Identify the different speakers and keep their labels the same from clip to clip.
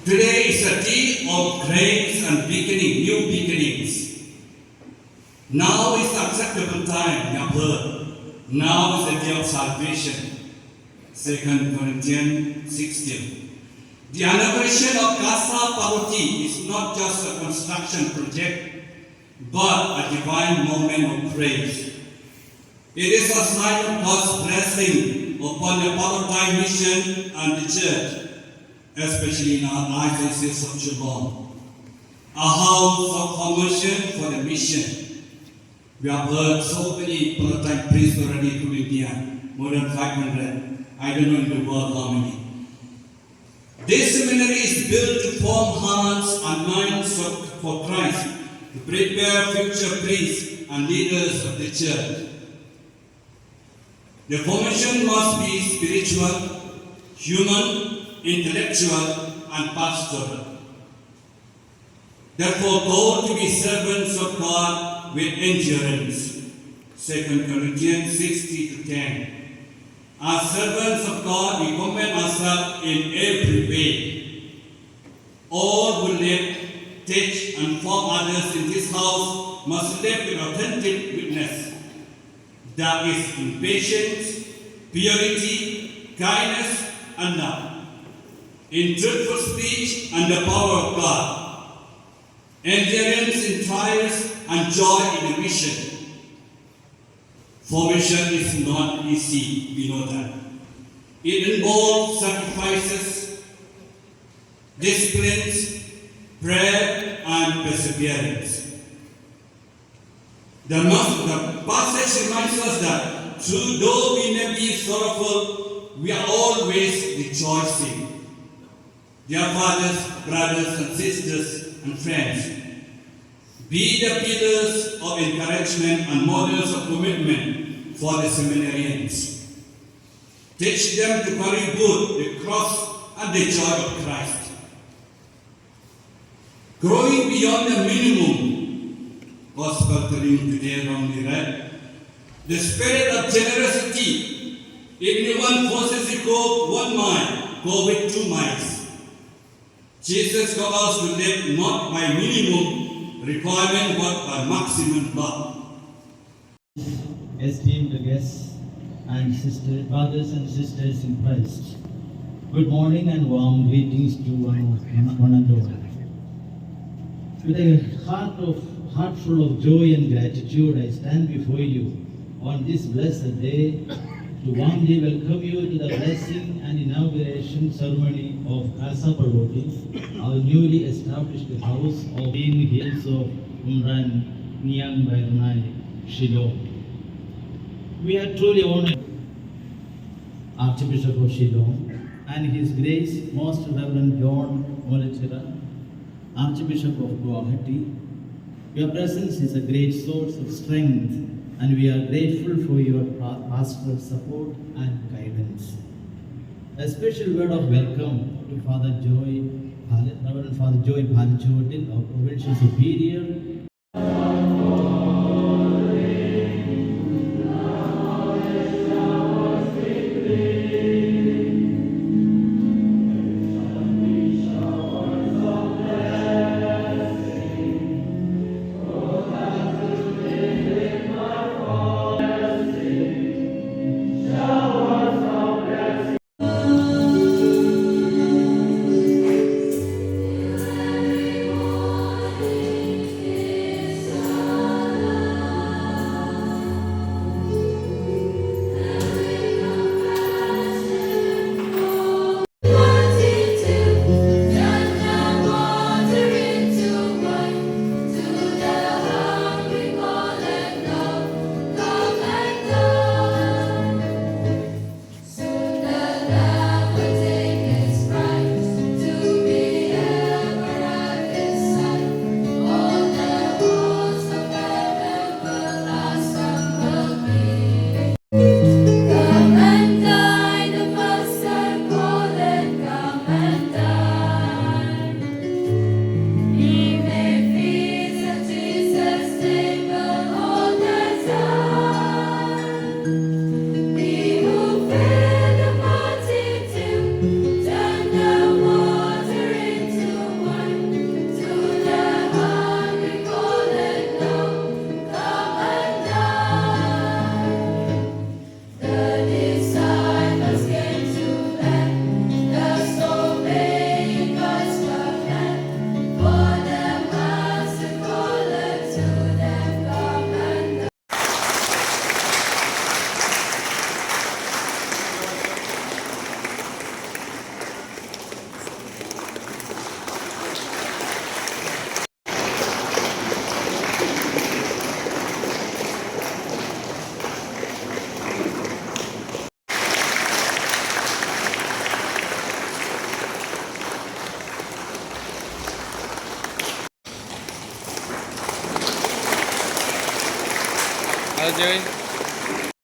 Speaker 1: Today is a day of grace and beginning, new beginnings. Now is the acceptable time, you have heard. Now is the day of salvation. 2 Corinthians 16. The inauguration of Casa Pallotti is not just a construction project, but a divine moment of praise. It is a sign of God's blessing upon the Pallottine mission and the church, especially in our diocese of Jong, a house of conversion for the mission. We have heard so many Pallottine priests already from India, more than 500. I don't know in the world how many. This seminary is built to form hearts and minds for Christ, to prepare future priests and leaders of the church. The formation must be spiritual, human, intellectual, and pastoral. Therefore, go to be servants of God with endurance. 2 Corinthians 60-10. As servants of God, we commend ourselves in every way. All who live, teach, and form others in this house must live with authentic witness. That is in patience, purity, kindness, and love. In truthful speech and the power of God. Endurance in trials and joy in the mission. Formation is not easy, we know that. It involves sacrifices, disciplines, prayer, and perseverance. The passage reminds us that though we may be sorrowful, we are always rejoicing. Dear fathers, brothers, and sisters, and friends, be the pillars of encouragement and models of commitment for the seminarians. Teach them to carry both the cross and the joy of Christ. Growing beyond the minimum, Gospel telling today wrongly read, the spirit of generosity. If anyone forces to go 1 mile, go with 2 miles. Jesus calls us to live not by minimum requirement but by maximum love.
Speaker 2: Esteemed guests and sisters, brothers and sisters in Christ, good morning and warm greetings to one and all. With a heart full of joy and gratitude, I stand before you on this blessed day to warmly welcome you to the blessing and inauguration ceremony of Casa Pallotti, our newly established house of the hills of Umran, Ñianbyrnai, Shillong. We are truly honored Archbishop of Shillong and His Grace Most Reverend Jong Moolachira, Archbishop of Guwahati. Your presence is a great source of strength, and we are grateful for your pastoral support and guidance. A special word of welcome to Reverend Father Joy Palachuvattil, our Provincial Superior.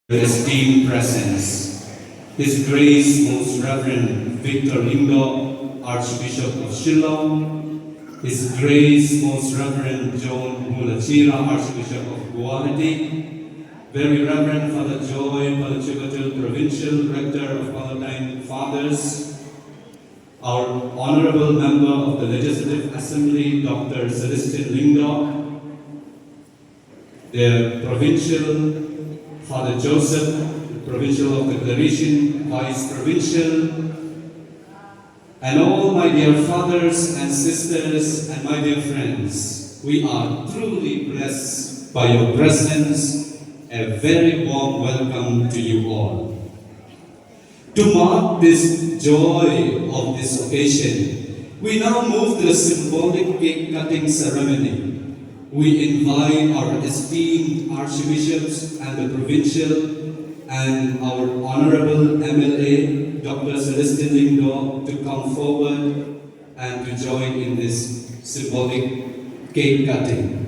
Speaker 1: Your esteemed presence, His Grace Most Reverend Victor Lyngdoh, Archbishop of Shillong, His Grace Most Reverend Jong Moolachira, Archbishop of Guwahati, Very Reverend Father Joy, Palachuvattil Provincial, Rector of Pallottines Fathers, our Honorable Member of the Legislative Assembly, Dr. Celestin Lyngdoh, the Provincial, Father Joseph, the Provincial of the Declaration, Vice Provincial, and all my dear fathers and sisters and my dear friends, we are truly blessed by your presence. A very warm welcome to you all. To mark this joy of this occasion, we now move to the symbolic cake cutting ceremony. We invite our esteemed archbishops and the provincial and our honorable MLA, Dr. Celestin Lyngdoh, to come forward and to join in this symbolic cake cutting.